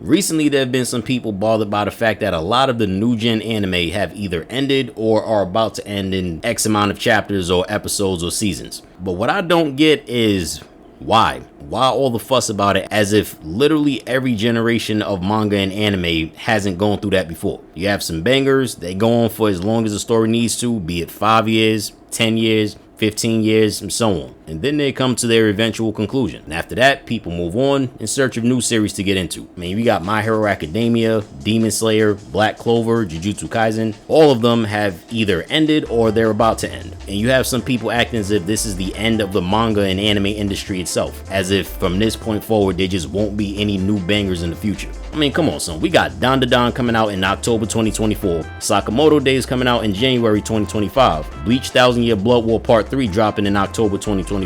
Recently, there have been some people bothered by the fact that a lot of the new gen anime have either ended or are about to end in X amount of chapters or episodes or seasons. But what I don't get is why? Why all the fuss about it, as if literally every generation of manga and anime hasn't gone through that before? You have some bangers, they go on for as long as the story needs to, be it 5 years, 10 years, 15 years, and so on. And then they come to their eventual conclusion. And after that, people move on in search of new series to get into. I mean, we got My Hero Academia, Demon Slayer, Black Clover, Jujutsu Kaisen. All of them have either ended or they're about to end. And you have some people acting as if this is the end of the manga and anime industry itself. As if from this point forward, there just won't be any new bangers in the future. I mean, come on, son. We got Don coming out in October 2024. Sakamoto Days coming out in January 2025. Bleach 1000 Year Blood War Part 3 dropping in October 2024.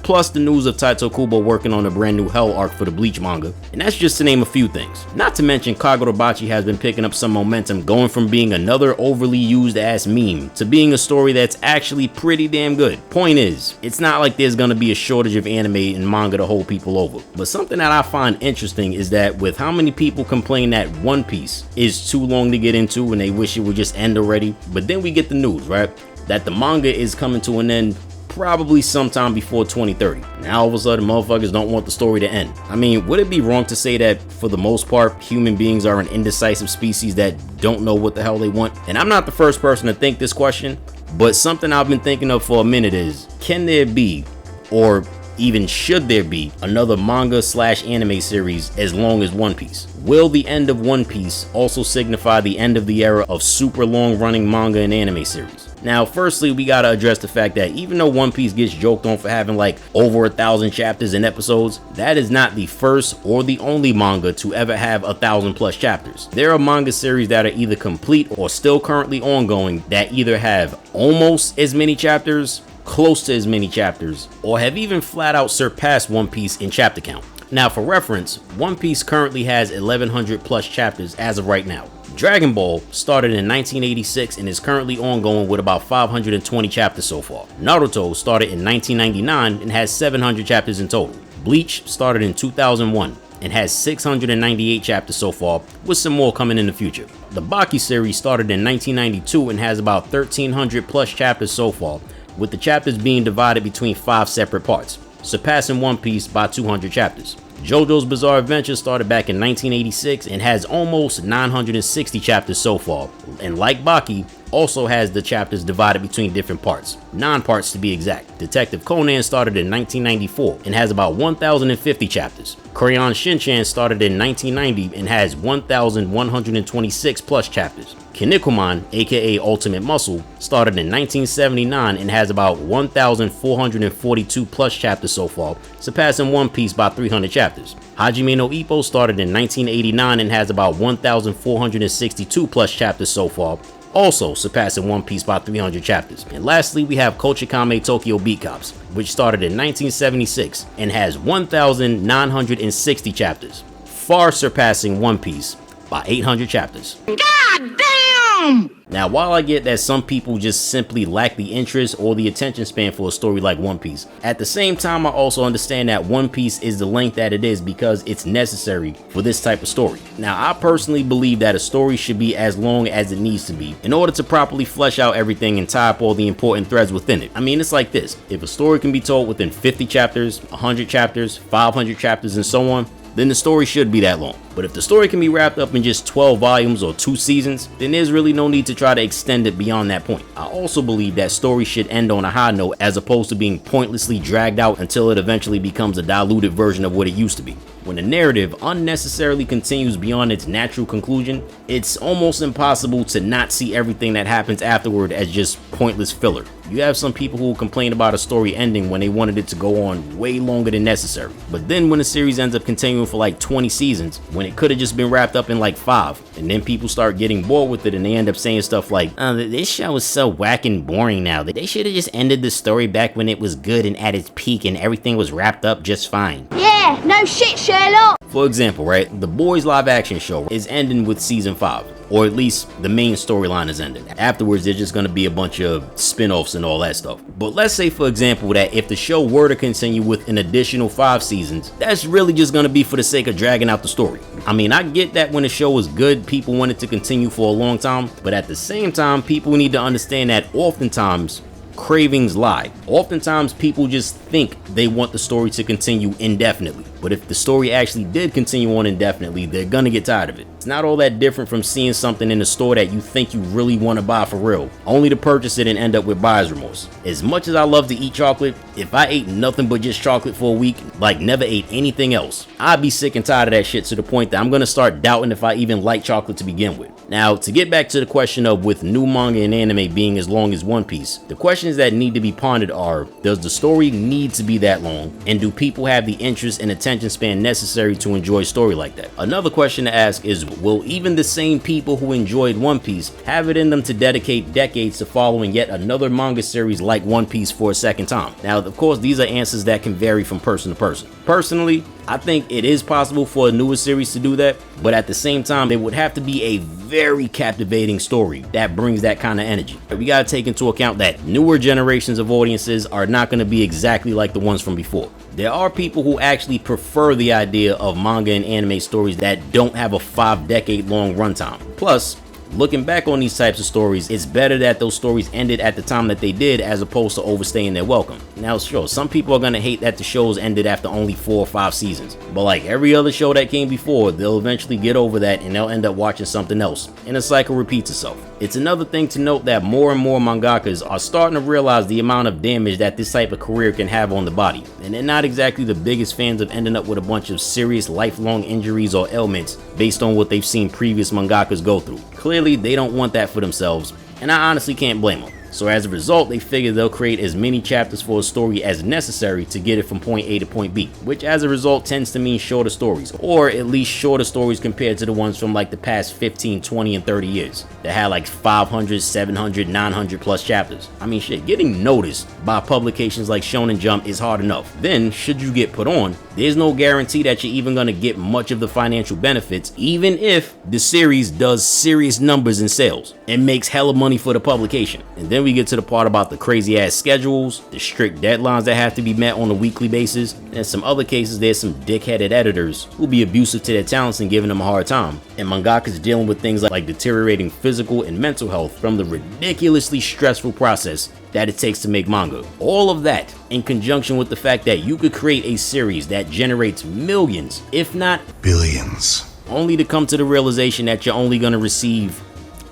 Plus the news of Taito Kubo working on a brand new Hell arc for the Bleach manga. And that's just to name a few things. Not to mention Kagurabachi has been picking up some momentum, going from being another overly used ass meme to being a story that's actually pretty damn good. Point is, it's not like there's gonna be a shortage of anime and manga to hold people over. But something that I find interesting is that with how many people complain that One Piece is too long to get into and they wish it would just end already, but then we get the news, right? That the manga is coming to an end probably sometime before 2030. Now all of a sudden motherfuckers don't want the story to end. I mean, would it be wrong to say that for the most part human beings are an indecisive species that don't know what the hell they want? And I'm not the first person to think this question, but something I've been thinking of for a minute is, can there be, or even should there be, another manga / anime series as long as One Piece? Will the end of One Piece also signify the end of the era of super long running manga and anime series? Now, firstly, we gotta address the fact that even though One Piece gets joked on for having like over 1,000 chapters and episodes, that is not the first or the only manga to ever have 1,000+ chapters. There are manga series that are either complete or still currently ongoing that either have almost as many chapters, close to as many chapters, or have even flat out surpassed One Piece in chapter count. Now, for reference, One Piece currently has 1,100+ chapters as of right now. Dragon Ball started in 1986 and is currently ongoing with about 520 chapters so far. Naruto started in 1999 and has 700 chapters in total. Bleach started in 2001 and has 698 chapters so far, with some more coming in the future. The Baki series started in 1992 and has about 1,300+ chapters so far, with the chapters being divided between 5 separate parts, surpassing One Piece by 200 chapters. JoJo's Bizarre Adventure started back in 1986 and has almost 960 chapters so far, and like Baki, also has the chapters divided between different parts, 9 parts to be exact. Detective Conan started in 1994 and has about 1,050 chapters. Crayon Shinchan started in 1990 and has 1,126+ chapters. Kinnikuman, aka Ultimate Muscle, started in 1979 and has about 1,442+ chapters so far, surpassing One Piece by 300 chapters. Hajime no Ippo started in 1989 and has about 1,462+ chapters so far, also surpassing One Piece by 300 chapters. And lastly, we have Kochikame Tokyo Beat Cops, which started in 1976 and has 1,960 chapters, far surpassing One Piece by 800 chapters. God damn! Now, while I get that some people just simply lack the interest or the attention span for a story like One Piece, at the same time I also understand that One Piece is the length that it is because it's necessary for this type of story. Now, I personally believe that a story should be as long as it needs to be in order to properly flesh out everything and tie up all the important threads within it. I mean, it's like this: if a story can be told within 50 chapters, 100 chapters, 500 chapters, and so on, then the story should be that long. But if the story can be wrapped up in just 12 volumes or 2 seasons, then there's really no need to try to extend it beyond that point. I also believe that stories should end on a high note as opposed to being pointlessly dragged out until it eventually becomes a diluted version of what it used to be. When a narrative unnecessarily continues beyond its natural conclusion, it's almost impossible to not see everything that happens afterward as just pointless filler. You have some people who will complain about a story ending when they wanted it to go on way longer than necessary. But then when a series ends up continuing for like 20 seasons, when it could have just been wrapped up in like 5, and then people start getting bored with it and they end up saying stuff like, this show is so whack and boring now. They should have just ended the story back when it was good and at its peak and everything was wrapped up just fine. Yeah, no No shit, Sherlock! For example, right, The Boys live action show is ending with season 5. Or at least the main storyline is ending. Afterwards, there's just going to be a bunch of spin-offs and all that stuff. But let's say, for example, that if the show were to continue with an additional 5 seasons, that's really just going to be for the sake of dragging out the story. I mean, I get that when a show is good, people want it to continue for a long time. But at the same time, people need to understand that oftentimes, cravings lie. Oftentimes people just think they want the story to continue indefinitely, but if the story actually did continue on indefinitely, they're gonna get tired of it. It's not all that different from seeing something in the store that you think you really want to buy for real, only to purchase it and end up with buyer's remorse. As much as I love to eat chocolate, if I ate nothing but just chocolate for a week, like never ate anything else, I'd be sick and tired of that shit to the point that I'm gonna start doubting if I even like chocolate to begin with. Now, to get back to the question of with new manga and anime being as long as One Piece, the questions that need to be pondered are, does the story need to be that long? And do people have the interest and attention span necessary to enjoy a story like that? Another question to ask is, will even the same people who enjoyed One Piece have it in them to dedicate decades to following yet another manga series like One Piece for a second time? Now, of course, these are answers that can vary from person to person. Personally, I think it is possible for a newer series to do that, but at the same time, it would have to be a very captivating story that brings that kind of energy. We gotta take into account that newer generations of audiences are not gonna be exactly like the ones from before. There are people who actually prefer the idea of manga and anime stories that don't have a 5-decade-long runtime. Plus, looking back on these types of stories, it's better that those stories ended at the time that they did as opposed to overstaying their welcome. Now, sure, some people are gonna hate that the shows ended after only 4 or 5 seasons, but like every other show that came before, they'll eventually get over that and they'll end up watching something else, and the cycle repeats itself. It's another thing to note that more and more mangakas are starting to realize the amount of damage that this type of career can have on the body, and they're not exactly the biggest fans of ending up with a bunch of serious lifelong injuries or ailments based on what they've seen previous mangakas go through. Clearly, they don't want that for themselves, and I honestly can't blame them. So as a result, they figure they'll create as many chapters for a story as necessary to get it from point A to point B, which as a result tends to mean shorter stories, or at least shorter stories compared to the ones from like the past 15, 20, and 30 years that had like 500, 700, 900 plus chapters. I mean shit, getting noticed by publications like Shonen Jump is hard enough. Then, should you get put on, there's no guarantee that you're even gonna get much of the financial benefits, even if the series does serious numbers in sales and makes hella money for the publication. And then we get to the part about the crazy ass schedules, the strict deadlines that have to be met on a weekly basis, and in some other cases there's some dickheaded editors who'll be abusive to their talents and giving them a hard time. And mangakas dealing with things like deteriorating physical and mental health from the ridiculously stressful process that it takes to make manga. All of that in conjunction with the fact that you could create a series that generates millions, if not billions, only to come to the realization that you're only gonna receive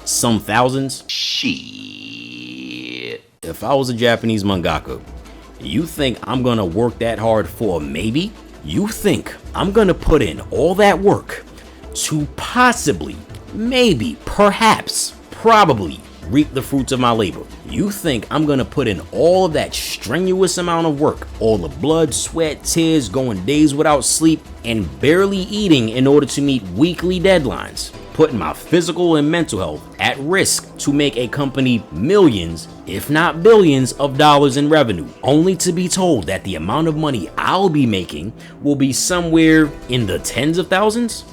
some thousands. If I was a Japanese mangaka, you think I'm gonna work that hard for a maybe? You think I'm gonna put in all that work to possibly, maybe, perhaps, probably reap the fruits of my labor? You think I'm gonna put in all of that strenuous amount of work, all the blood, sweat, tears, going days without sleep, and barely eating in order to meet weekly deadlines, putting my physical and mental health at risk to make a company millions, if not billions, of dollars in revenue, only to be told that the amount of money I'll be making will be somewhere in the tens of thousands?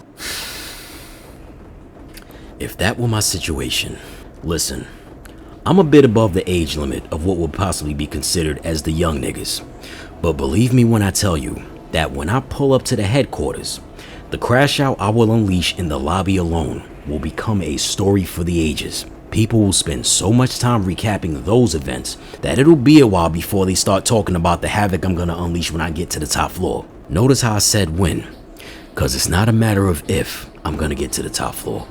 If that were my situation, listen, I'm a bit above the age limit of what would possibly be considered as the young niggas, but believe me when I tell you that when I pull up to the headquarters, the crash out I will unleash in the lobby alone will become a story for the ages. People will spend so much time recapping those events that it'll be a while before they start talking about the havoc I'm gonna unleash when I get to the top floor. Notice how I said when, cause it's not a matter of if I'm gonna get to the top floor.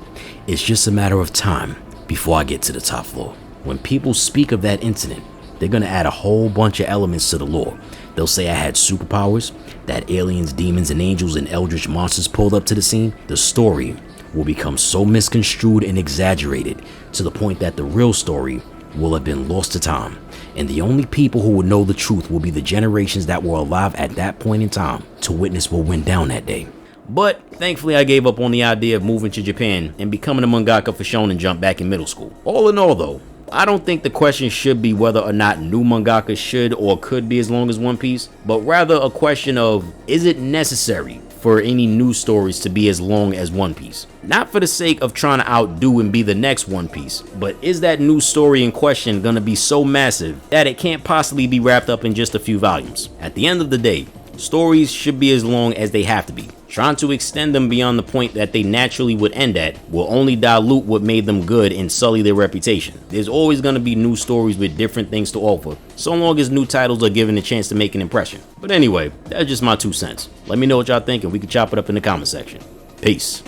It's just a matter of time before I get to the top floor. When people speak of that incident, they're gonna add a whole bunch of elements to the lore. They'll say I had superpowers, that aliens, demons, and angels and eldritch monsters pulled up to the scene. The story will become so misconstrued and exaggerated to the point that the real story will have been lost to time. And the only people who will know the truth will be the generations that were alive at that point in time to witness what went down that day. But thankfully I gave up on the idea of moving to Japan and becoming a mangaka for Shonen Jump back in middle school. All in all though, I don't think the question should be whether or not new mangaka should or could be as long as One Piece, but rather a question of, is it necessary for any new stories to be as long as One Piece. Not for the sake of trying to outdo and be the next One Piece, but is that new story in question gonna be so massive that it can't possibly be wrapped up in just a few volumes? At the end of the day, stories should be as long as they have to be. Trying to extend them beyond the point that they naturally would end at will only dilute what made them good and sully their reputation. There's always going to be new stories with different things to offer, so long as new titles are given a chance to make an impression. But anyway, that's just my 2 cents. Let me know what y'all think and we can chop it up in the comment section. Peace.